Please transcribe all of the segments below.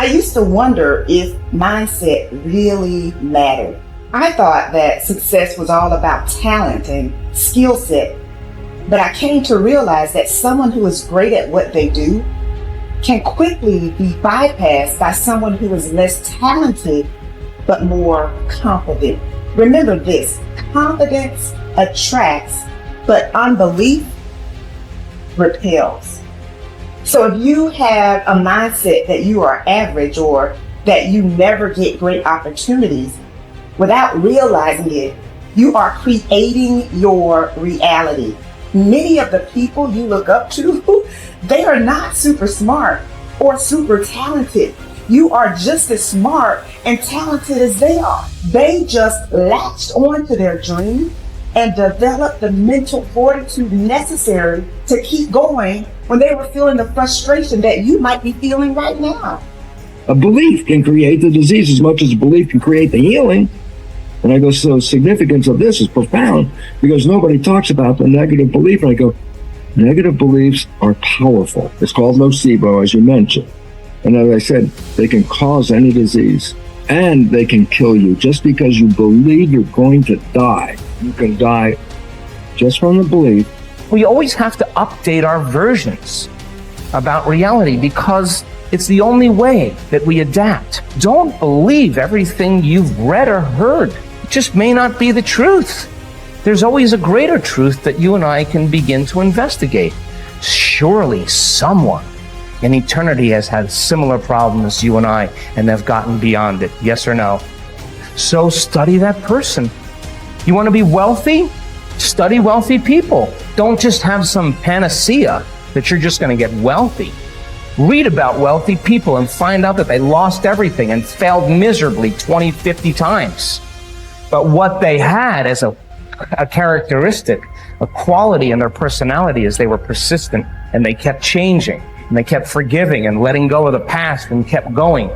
I used to wonder if mindset really mattered. I thought that success was all about talent and skill set, but I came to realize that someone who is great at what they do can quickly be bypassed by someone who is less talented but more confident. Remember this, confidence attracts, but unbelief repels. So if you have a mindset that you are average or that you never get great opportunities, without realizing it, you are creating your reality. Many of the people you look up to, they are not super smart or super talented. You are just as smart and talented as they are. They just latched on to their dream and developed the mental fortitude necessary to keep going when they were feeling the frustration that you might be feeling right now. A belief can create the disease as much as a belief can create the healing. And I go, so the significance of this is profound because nobody talks about the negative belief. And I go, negative beliefs are powerful. It's called nocebo, as you mentioned. And as I said, they can cause any disease and they can kill you. Just because you believe you're going to die, you can die just from the belief. We always have to update our versions about reality because it's the only way that we adapt. Don't believe everything you've read or heard. It just may not be the truth. There's always a greater truth that you and I can begin to investigate. Surely someone in eternity has had similar problems as you and I and have gotten beyond it. Yes or no? So study that person. You want to be wealthy? Study wealthy people. Don't just have some panacea that you're just going to get wealthy. Read about wealthy people and find out that they lost everything and failed miserably 20, 50 times. But what they had as a characteristic, a quality in their personality is they were persistent and they kept changing. And they kept forgiving and letting go of the past and kept going.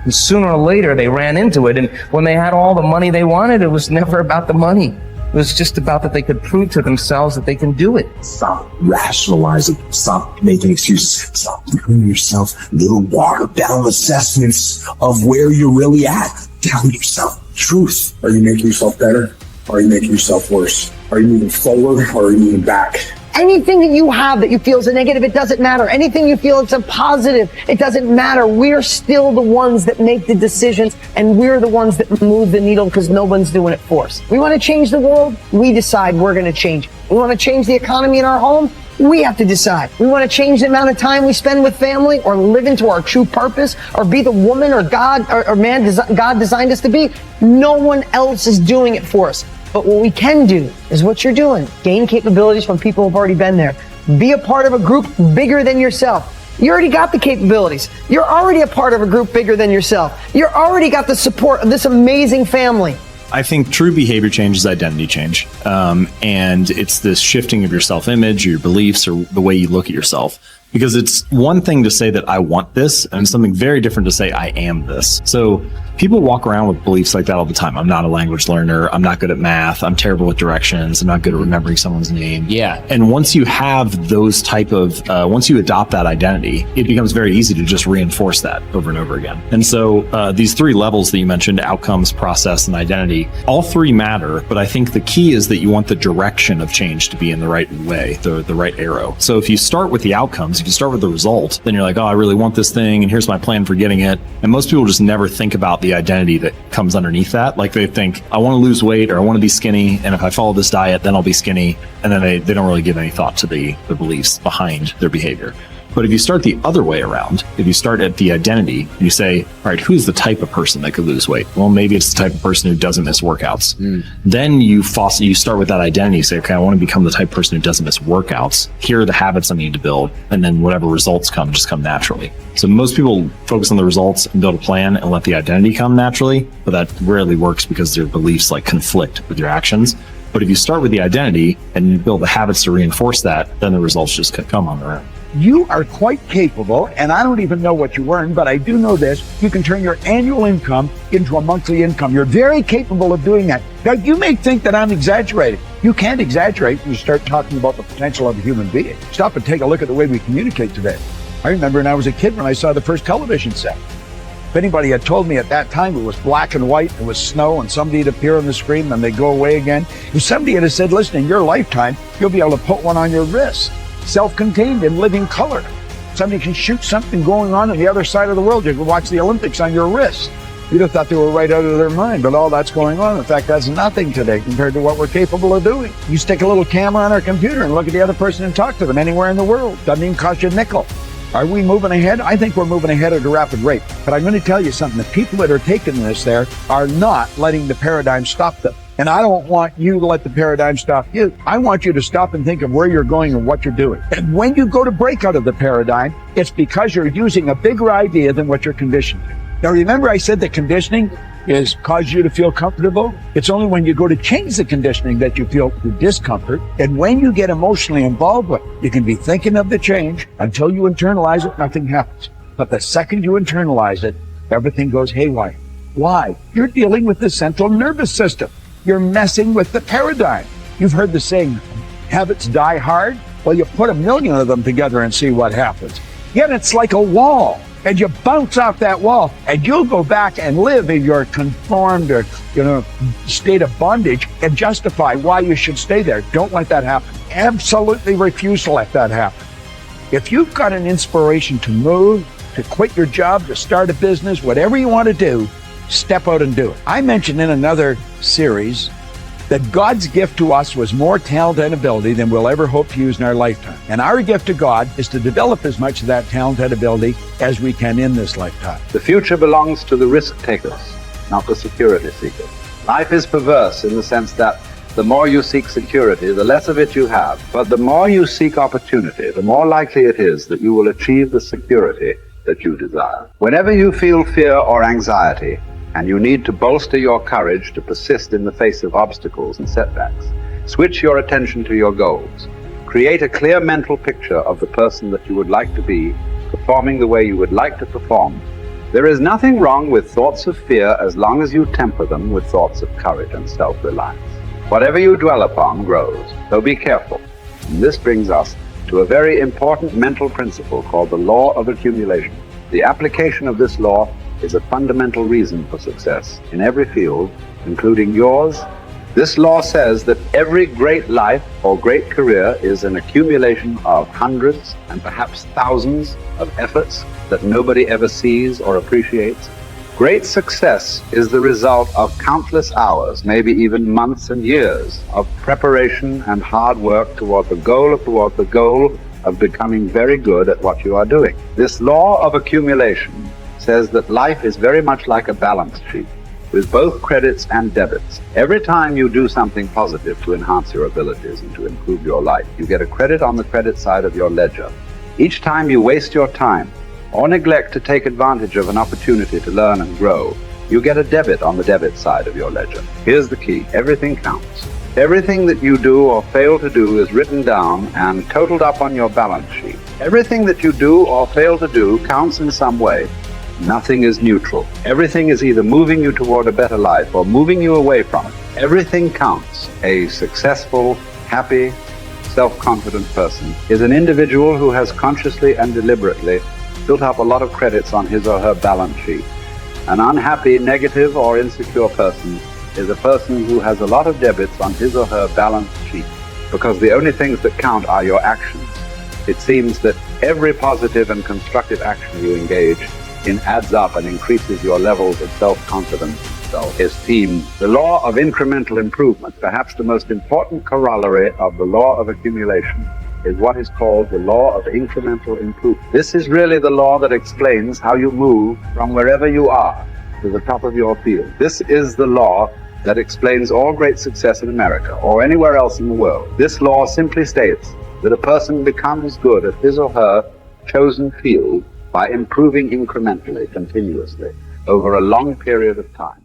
And sooner or later, they ran into it. And when they had all the money they wanted, it was never about the money. It was just about that they could prove to themselves that they can do it. Stop rationalizing. Stop making excuses. Stop giving yourself little watered down assessments of where you're really at. Tell yourself the truth. Are you making yourself better? Are you making yourself worse? Are you moving forward or are you moving back? Anything that you have that you feel is a negative, it doesn't matter. Anything you feel it's a positive, it doesn't matter. We're still the ones that make the decisions and we're the ones that move the needle because no one's doing it for us. We want to change the world, we decide we're going to change it. We want to change the economy in our home, we have to decide. We want to change the amount of time we spend with family or live into our true purpose or be the woman or God or man God designed us to be. No one else is doing it for us. But what we can do is what you're doing. Gain capabilities from people who've already been there. Be a part of a group bigger than yourself. You already got the capabilities. You're already a part of a group bigger than yourself. You already got the support of this amazing family. I think true behavior change is identity change. And it's this shifting of your self-image, your beliefs, or the way you look at yourself. Because it's one thing to say that I want this, and it's something very different to say I am this. So people walk around with beliefs like that all the time. I'm not a language learner. I'm not good at math. I'm terrible with directions. I'm not good at remembering someone's name. Yeah. And once you have those type of, once you adopt that identity, it becomes very easy to just reinforce that over and over again. And so these three levels that you mentioned, outcomes, process, and identity, all three matter. But I think the key is that you want the direction of change to be in the right way, the right arrow. So if you start with the outcomes, if you start with the result, then you're like, oh, I really want this thing, and here's my plan for getting it. And most people just never think about the identity that comes underneath that. Like they think, I want to lose weight or I want to be skinny, and if I follow this diet, then I'll be skinny. And then they don't really give any thought to the beliefs behind their behavior. But if you start the other way around, if you start at the identity, you say, all right, who's the type of person that could lose weight? Well, maybe it's the type of person who doesn't miss workouts. Then you start with that identity. You say, okay, I want to become the type of person who doesn't miss workouts. Here are the habits I need to build. And then whatever results come, just come naturally. So most people focus on the results and build a plan and let the identity come naturally, but that rarely works because their beliefs like conflict with your actions. But if you start with the identity and you build the habits to reinforce that, then the results just come on their own. You are quite capable, and I don't even know what you earn, but I do know this. You can turn your annual income into a monthly income. You're very capable of doing that. Now, you may think that I'm exaggerating. You can't exaggerate when you start talking about the potential of a human being. Stop and take a look at the way we communicate today. I remember when I was a kid when I saw the first television set. If anybody had told me at that time it was black and white, it was snow, and somebody'd appear on the screen and they'd go away again. If somebody had said, listen, in your lifetime, you'll be able to put one on your wrist, self-contained in living color. Somebody can shoot something going on the other side of the world. You can watch the Olympics on your wrist. You'd have thought they were right out of their mind, but all that's going on. In fact, that's nothing today compared to what we're capable of doing. You stick a little camera on our computer and look at the other person and talk to them anywhere in the world. Doesn't even cost you a nickel. Are we moving ahead? I think we're moving ahead at a rapid rate. But I'm going to tell you something. The people that are taking this there are not letting the paradigm stop them. And I don't want you to let the paradigm stop you. I want you to stop and think of where you're going and what you're doing. And when you go to break out of the paradigm, it's because you're using a bigger idea than what you're conditioned to. Now, remember I said that conditioning is cause you to feel comfortable? It's only when you go to change the conditioning that you feel the discomfort. And when you get emotionally involved with it, you can be thinking of the change until you internalize it, nothing happens. But the second you internalize it, everything goes haywire. Why? You're dealing with the central nervous system. You're messing with the paradigm. You've heard the saying, habits die hard. Well, you put 1,000,000 of them together and see what happens. Yet it's like a wall. And you bounce off that wall, and you'll go back and live in your conformed or, state of bondage and justify why you should stay there. Don't let that happen. Absolutely refuse to let that happen. If you've got an inspiration to move, to quit your job, to start a business, whatever you want to do, step out and do it. I mentioned in another series that God's gift to us was more talent and ability than we'll ever hope to use in our lifetime. And our gift to God is to develop as much of that talent and ability as we can in this lifetime. The future belongs to the risk takers, not the security seekers. Life is perverse in the sense that the more you seek security, the less of it you have. But the more you seek opportunity, the more likely it is that you will achieve the security that you desire. Whenever you feel fear or anxiety, and you need to bolster your courage to persist in the face of obstacles and setbacks, switch your attention to your goals. Create a clear mental picture of the person that you would like to be, performing the way you would like to perform. There is nothing wrong with thoughts of fear as long as you temper them with thoughts of courage and self-reliance. Whatever you dwell upon grows, so be careful. And this brings us to a very important mental principle called the law of accumulation. The application of this law is a fundamental reason for success in every field, including yours. This law says that every great life or great career is an accumulation of hundreds and perhaps thousands of efforts that nobody ever sees or appreciates. Great success is the result of countless hours, maybe even months and years of preparation and hard work toward the goal of becoming very good at what you are doing. This law of accumulation says that life is very much like a balance sheet with both credits and debits. Every time you do something positive to enhance your abilities and to improve your life, you get a credit on the credit side of your ledger. Each time you waste your time or neglect to take advantage of an opportunity to learn and grow, you get a debit on the debit side of your ledger. Here's the key: everything counts. Everything that you do or fail to do is written down and totaled up on your balance sheet. Everything that you do or fail to do counts in some way. Nothing is neutral. Everything is either moving you toward a better life or moving you away from it. Everything counts. A successful, happy, self-confident person is an individual who has consciously and deliberately built up a lot of credits on his or her balance sheet. An unhappy, negative, or insecure person is a person who has a lot of debits on his or her balance sheet, because the only things that count are your actions. It seems that every positive and constructive action you engage in adds up and increases your levels of self-confidence, self-esteem. The law of incremental improvement, perhaps the most important corollary of the law of accumulation, is what is called the law of incremental improvement. This is really the law that explains how you move from wherever you are to the top of your field. This is the law that explains all great success in America or anywhere else in the world. This law simply states that a person becomes good at his or her chosen field by improving incrementally, continuously, over a long period of time.